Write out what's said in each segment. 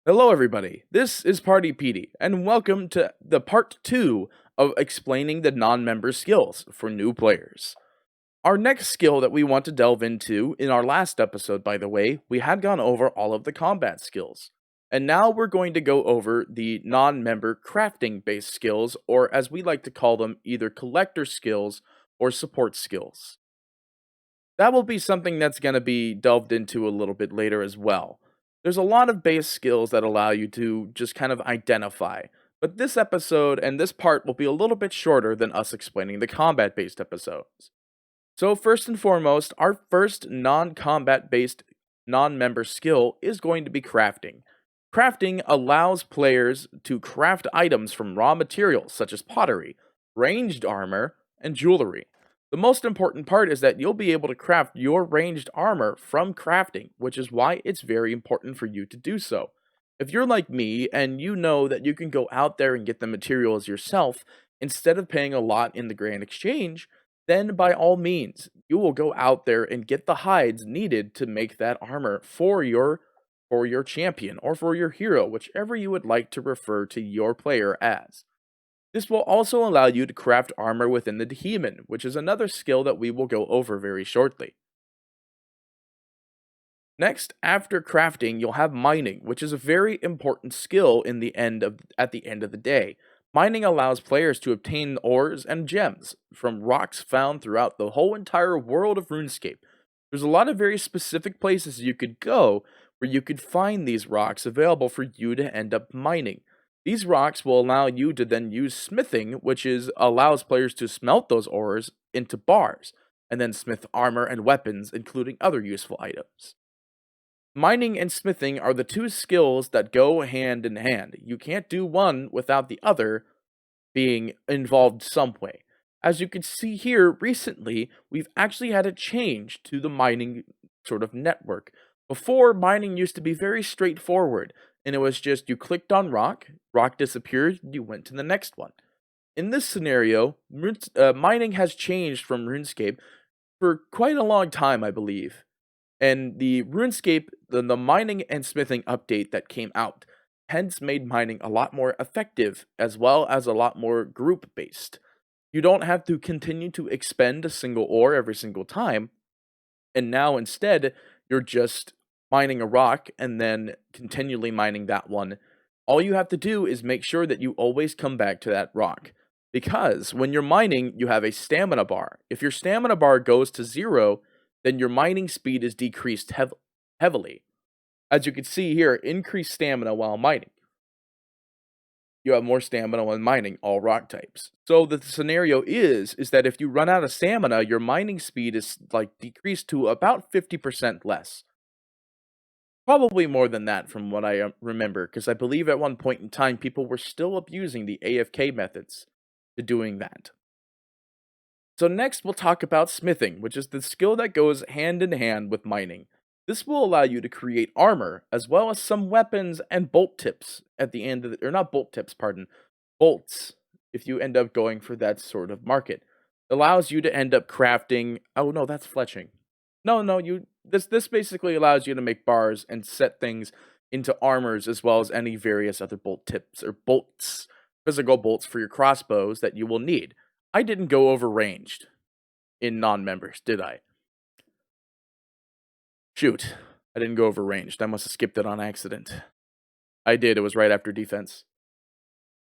Hello, everybody. This is Party Petey, and welcome to the part 2 of explaining the non member skills for new players. Our next skill that we want to delve into in our last episode, by the way, we had gone over all of the combat skills. And now we're going to go over the non member crafting based skills, or as we like to call them, either collector skills or support skills. That will be something that's going to be delved into a little bit later as well. There's a lot of base skills that allow you to just kind of identify, but this episode and this part will be a little bit shorter than us explaining the combat based episodes. So, first and foremost, our first non combat based non member skill is going to be crafting. Crafting allows players to craft items from raw materials such as pottery, ranged armor, and jewelry. The most important part is that you'll be able to craft your ranged armor from crafting, which is why it's very important for you to do so. If you're like me and you know that you can go out there and get the materials yourself instead of paying a lot in the grand exchange, then by all means, you will go out there and get the hides needed to make that armor for your champion or for your hero, whichever you would like to refer to your player as. This will also allow you to craft armor within the Daemon, which is another skill that we will go over very shortly. Next, after crafting, you'll have mining, which is a very important skill at the end of the day. Mining allows players to obtain ores and gems from rocks found throughout the whole entire world of Runescape. There's a lot of very specific places you could go where you could find these rocks available for you to end up mining. These rocks will allow you to then use smithing, which is allows players to smelt those ores into bars, and then smith armor and weapons, including other useful items. Mining and smithing are the two skills that go hand in hand. You can't do one without the other being involved some way. As you can see here, recently, we've actually had a change to the mining sort of network. Before, mining used to be very straightforward, and it was just you clicked on rock, rock disappeared, you went to the next one. In this scenario, mining has changed from RuneScape for quite a long time, I believe. And the RuneScape, the mining and smithing update that came out, hence made mining a lot more effective as well as a lot more group based. You don't have to continue to expend a single ore every single time, and now instead, you're just mining a rock and then continually mining that one. All you have to do is make sure that you always come back to that rock. Because when you're mining, you have a stamina bar. If your stamina bar goes to 0, then your mining speed is decreased heavily. As you can see here, increased stamina while mining. You have more stamina when mining all rock types. So the scenario is that if you run out of stamina, your mining speed is like decreased to about 50% less. Probably more than that from what I remember, because I believe at one point in time people were still abusing the AFK methods to doing that. So next we'll talk about smithing, which is the skill that goes hand in hand with mining. This will allow you to create armor, as well as some weapons and bolt tips at the end of or not bolt tips, pardon, bolts, if you end up going for that sort of market. Allows you to end up crafting, oh no, that's fletching. No, this basically allows you to make bars and set things into armors as well as any various other bolt tips or bolts, physical bolts for your crossbows that you will need. I didn't go over ranged in non-members, did I? Shoot, I didn't go over ranged. I must have skipped it on accident. I did, it was right after defense.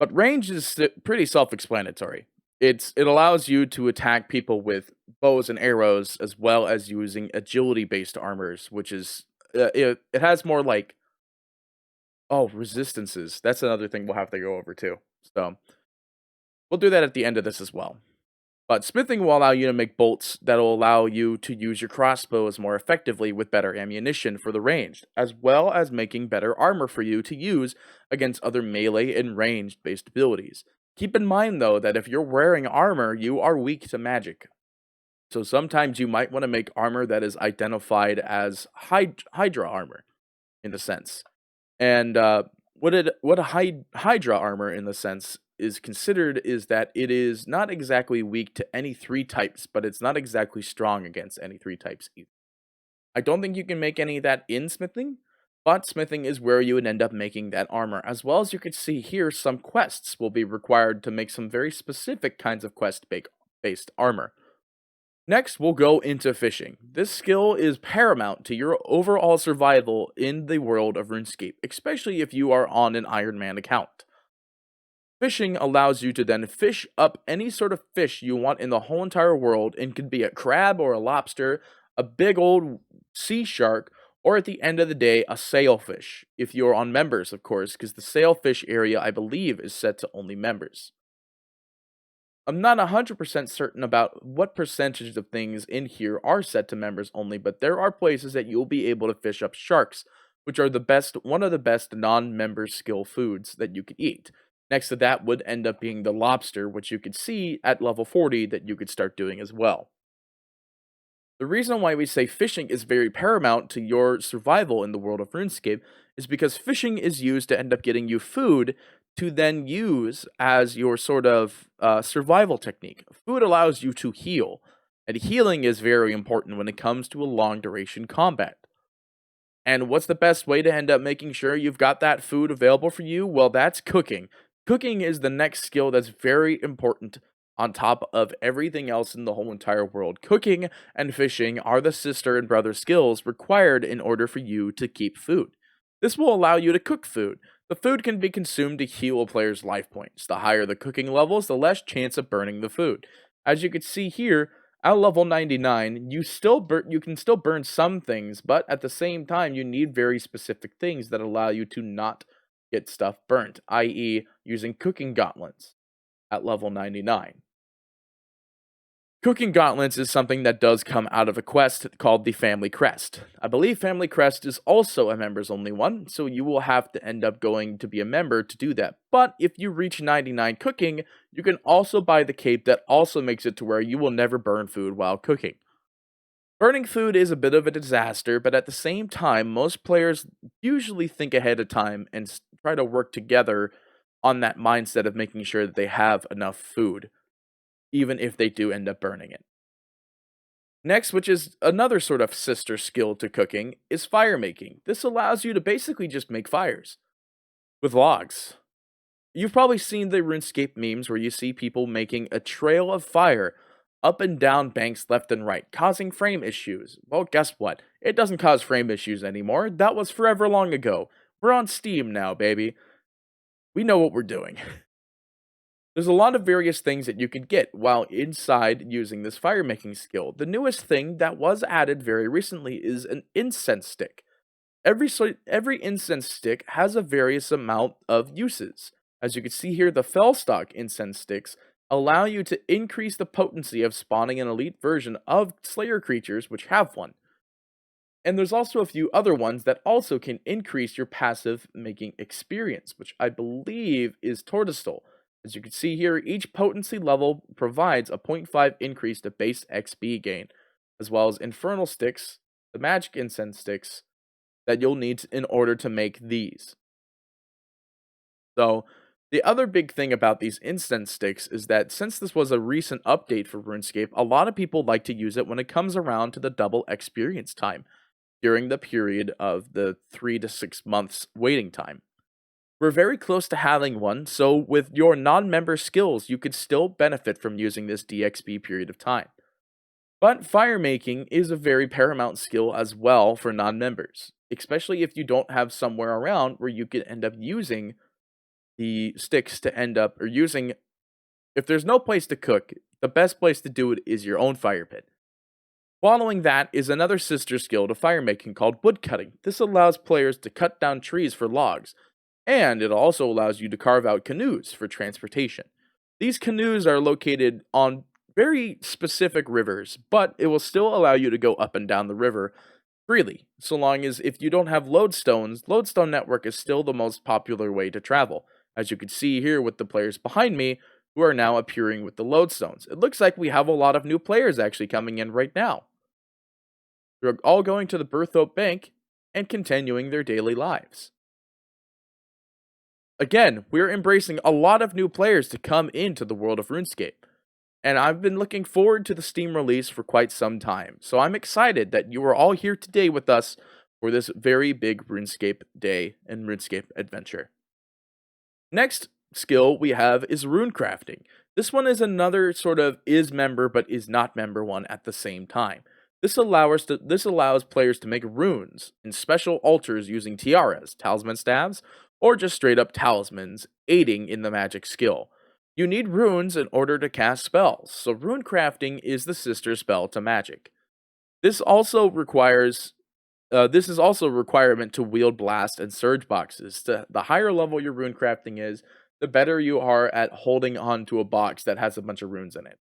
But range is pretty self-explanatory. It allows you to attack people with bows and arrows as well as using agility-based armors, which is it has more like resistances. That's another thing we'll have to go over too. So we'll do that at the end of this as well. But smithing will allow you to make bolts that will allow you to use your crossbows more effectively with better ammunition for the ranged, as well as making better armor for you to use against other melee and ranged based abilities. Keep in mind though that if you're wearing armor, you are weak to magic. So sometimes you might want to make armor that is identified as Hydra armor, in the sense. And what a Hydra armor, in the sense, is considered is that it is not exactly weak to any 3 types, but it's not exactly strong against any 3 types either. I don't think you can make any of that in smithing, But smithing is where you would end up making that armor. As well as you can see here, some quests will be required to make some very specific kinds of based armor. Next, we'll go into fishing. This skill is paramount to your overall survival in the world of RuneScape, especially if you are on an Iron Man account. Fishing allows you to then fish up any sort of fish you want in the whole entire world. It could be a crab or a lobster, a big old sea shark, or at the end of the day, a sailfish. If you're on members, of course, because the sailfish area, I believe, is set to only members. I'm not 100% certain about what percentage of things in here are set to members only, but there are places that you'll be able to fish up sharks, which are one of the best non-member skill foods that you could eat. Next to that would end up being the lobster, which you could see at level 40 that you could start doing as well. The reason why we say fishing is very paramount to your survival in the world of RuneScape is because fishing is used to end up getting you food to then use as your sort of survival technique. Food allows you to heal, and healing is very important when it comes to a long duration combat. And what's the best way to end up making sure you've got that food available for you? Well, that's cooking. Cooking is the next skill that's very important on top of everything else in the whole entire world. Cooking and fishing are the sister and brother skills required in order for you to keep food. This will allow you to cook food. The food can be consumed to heal a player's life points. The higher the cooking levels, the less chance of burning the food. As you can see here, at level 99, you can still burn some things, but at the same time, you need very specific things that allow you to not get stuff burnt, i.e., using cooking gauntlets at level 99. Cooking gauntlets is something that does come out of a quest called the Family Crest. I believe Family Crest is also a members only one, so you will have to end up going to be a member to do that. But if you reach 99 cooking, you can also buy the cape that also makes it to where you will never burn food while cooking. Burning food is a bit of a disaster, but at the same time, most players usually think ahead of time and try to work together on that mindset of making sure that they have enough food, even if they do end up burning it. Next, which is another sort of sister skill to cooking, is fire making. This allows you to basically just make fires with logs. You've probably seen the RuneScape memes where you see people making a trail of fire up and down banks left and right, causing frame issues. Well, guess what? It doesn't cause frame issues anymore. That was forever long ago. We're on Steam now, baby. We know what we're doing. There's a lot of various things that you could get while inside using this fire making skill. The newest thing that was added very recently is an incense stick. Every incense stick has a various amount of uses. As you can see here, the Fellstock incense sticks allow you to increase the potency of spawning an elite version of Slayer creatures which have one. And there's also a few other ones that also can increase your passive making experience, which I believe is Tortoisol. As you can see here, each potency level provides a 0.5 increase to base XP gain, as well as Infernal Sticks, the Magic Incense Sticks, that you'll need in order to make these. So, the other big thing about these incense sticks is that since this was a recent update for RuneScape, a lot of people like to use it when it comes around to the double experience time, during the period of the 3 to 6 months waiting time. We're very close to having one, so with your non-member skills, you could still benefit from using this DXP period of time. But fire making is a very paramount skill as well for non-members, especially if you don't have somewhere around where you could end up using the sticks to end up, or using, if there's no place to cook, the best place to do it is your own fire pit. Following that is another sister skill to fire making called wood cutting. This allows players to cut down trees for logs, and it also allows you to carve out canoes for transportation. These canoes are located on very specific rivers, but it will still allow you to go up and down the river freely, so long as if you don't have lodestones, lodestone network is still the most popular way to travel, as you can see here with the players behind me who are now appearing with the lodestones. It looks like we have a lot of new players actually coming in right now. They're all going to the Berthope Bank and continuing their daily lives. Again, we're embracing a lot of new players to come into the world of RuneScape, and I've been looking forward to the Steam release for quite some time, so I'm excited that you are all here today with us for this very big RuneScape day and RuneScape adventure. Next skill we have is rune crafting. This one is another sort of is member but is not member one at the same time. This allows players to make runes in special altars using tiaras, talisman staves, or just straight up talismans, aiding in the magic skill. You need runes in order to cast spells, so rune crafting is the sister spell to magic. This also requires this is also a requirement to wield blast and surge boxes. The higher level your rune crafting is, the better you are at holding on to a box that has a bunch of runes in it.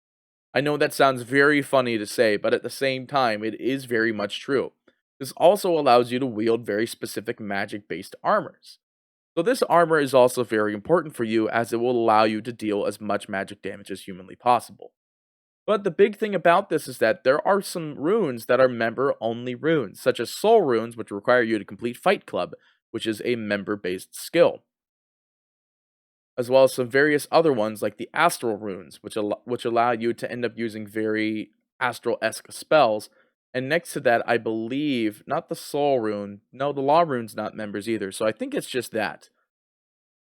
I know that sounds very funny to say, but at the same time, it is very much true. This also allows you to wield very specific magic based armors. So, this armor is also very important for you as it will allow you to deal as much magic damage as humanly possible. But the big thing about this is that there are some runes that are member only runes, such as soul runes, which require you to complete Fight Club, which is a member based skill, as well as some various other ones like the astral runes, which allow you to end up using very astral esque spells. And next to that, I believe, not the soul rune, no, the law rune's not members either, so I think it's just that.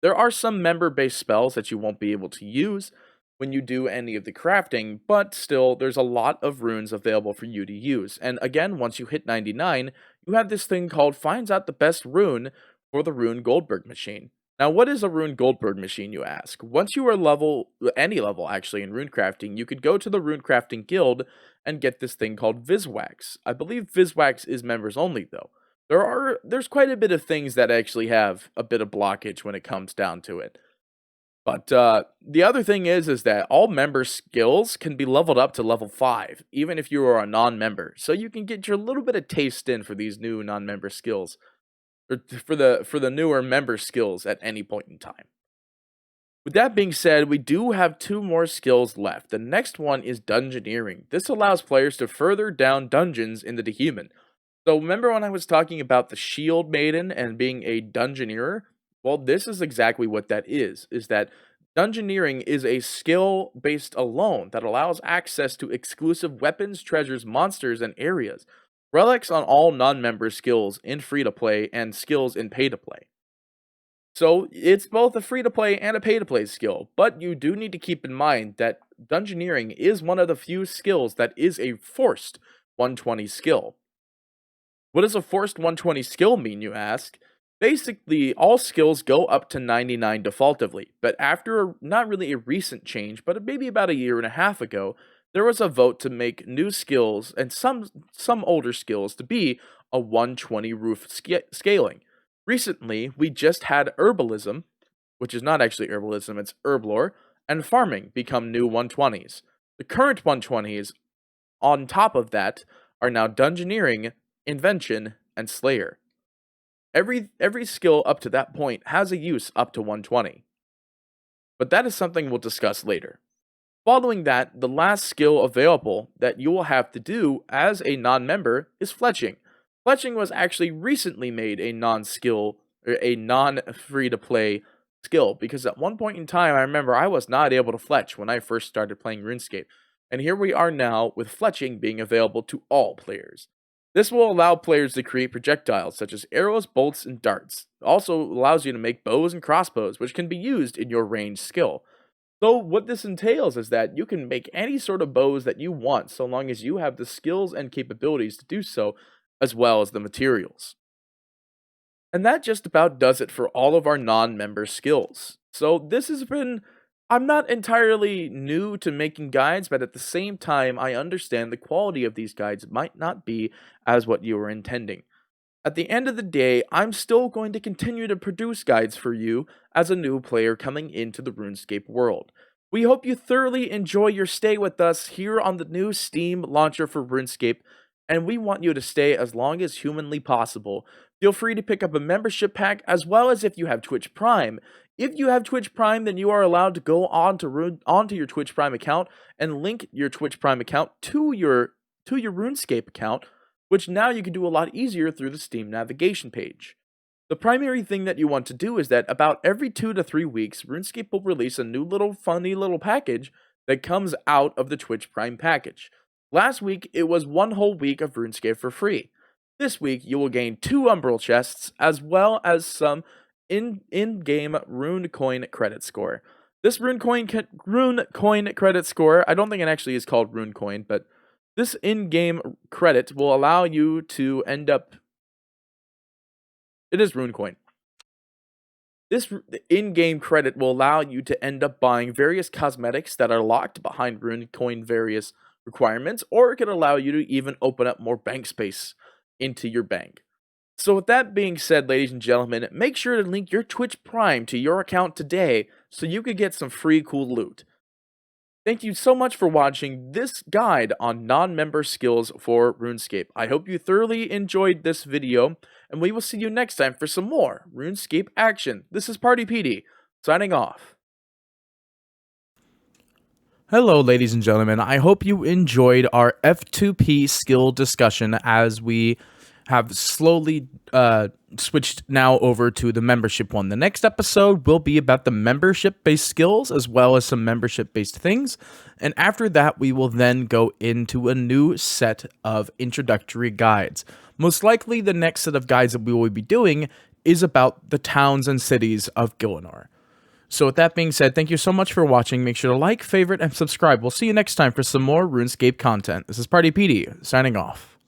There are some member-based spells that you won't be able to use when you do any of the crafting, but still, there's a lot of runes available for you to use. And again, once you hit 99, you have this thing called Finds Out the Best Rune for the Rune Goldberg machine. Now, what is a Rune Goldberg machine, you ask? Once you are any level actually in rune crafting, you could go to the rune crafting guild and get this thing called Viswax. I believe Viswax is members only though. There's quite a bit of things that actually have a bit of blockage when it comes down to it. But the other thing is that all member skills can be leveled up to level 5, even if you are a non-member. So you can get your little bit of taste in for these new non-member skills, or for the newer member skills at any point in time. With that being said, we do have two more skills left. The next one is Dungeoneering. This allows players to further down dungeons in the Dehuman. So remember when I was talking about the Shield Maiden and being a Dungeoneerer? Well, this is exactly what that is that Dungeoneering is a skill based alone that allows access to exclusive weapons, treasures, monsters, and areas. Relics on all non-member skills in free to play and skills in pay to play. So it's both a free to play and a pay to play skill, but you do need to keep in mind that Dungeoneering is one of the few skills that is a forced 120 skill. What does a forced 120 skill mean, you ask? Basically, all skills go up to 99 defaultively, but after not really a recent change, but maybe about a year and a half ago, there was a vote to make new skills and some older skills to be a 120 roof scaling. Recently, we just had herbalism, which is not actually herbalism, it's herblore, and farming become new 120s. The current 120s, on top of that, are now Dungeoneering, Invention, and Slayer. Every skill up to that point has a use up to 120. But that is something we'll discuss later. Following that, the last skill available that you will have to do as a non-member is fletching. Fletching was actually recently made a non-skill, or a non-free-to-play skill, because at one point in time, I remember I was not able to fletch when I first started playing RuneScape. And here we are now with fletching being available to all players. This will allow players to create projectiles such as arrows, bolts, and darts. It also allows you to make bows and crossbows, which can be used in your ranged skill. So what this entails is that you can make any sort of bows that you want so long as you have the skills and capabilities to do so, as well as the materials. And that just about does it for all of our non-member skills. So this has been, I'm not entirely new to making guides, but at the same time, I understand the quality of these guides might not be as what you were intending. At the end of the day, I'm still going to continue to produce guides for you as a new player coming into the RuneScape world. We hope you thoroughly enjoy your stay with us here on the new Steam launcher for RuneScape, and we want you to stay as long as humanly possible. Feel free to pick up a membership pack, as well as if you have Twitch Prime. If you have Twitch Prime, then you are allowed to go onto your Twitch Prime account and link your Twitch Prime account to your RuneScape account, which now you can do a lot easier through the Steam navigation page. The primary thing that you want to do is that about every 2 to 3 weeks, RuneScape will release a new little funny little package that comes out of the Twitch Prime package. Last week, it was one whole week of RuneScape for free. This week, you will gain 2 Umbral chests, as well as some in-game rune coin credit score. This rune coin credit score, I don't think it actually is called rune coin, but this in-game credit will allow you to end up... It is rune coin. This in-game credit will allow you to end up buying various cosmetics that are locked behind Runecoin various requirements, or it could allow you to even open up more bank space into your bank. So with that being said, ladies and gentlemen, make sure to link your Twitch Prime to your account today so you could get some free cool loot. Thank you so much for watching this guide on non-member skills for RuneScape. I hope you thoroughly enjoyed this video, and we will see you next time for some more RuneScape action. This is Party PD, signing off. Hello, ladies and gentlemen. I hope you enjoyed our F2P skill discussion as we have slowly switched now over to the membership one. The next episode will be about the membership-based skills as well as some membership-based things. And after that, we will then go into a new set of introductory guides. Most likely, the next set of guides that we will be doing is about the towns and cities of Gielinor. So with that being said, thank you so much for watching. Make sure to like, favorite, and subscribe. We'll see you next time for some more RuneScape content. This is Party PD, signing off.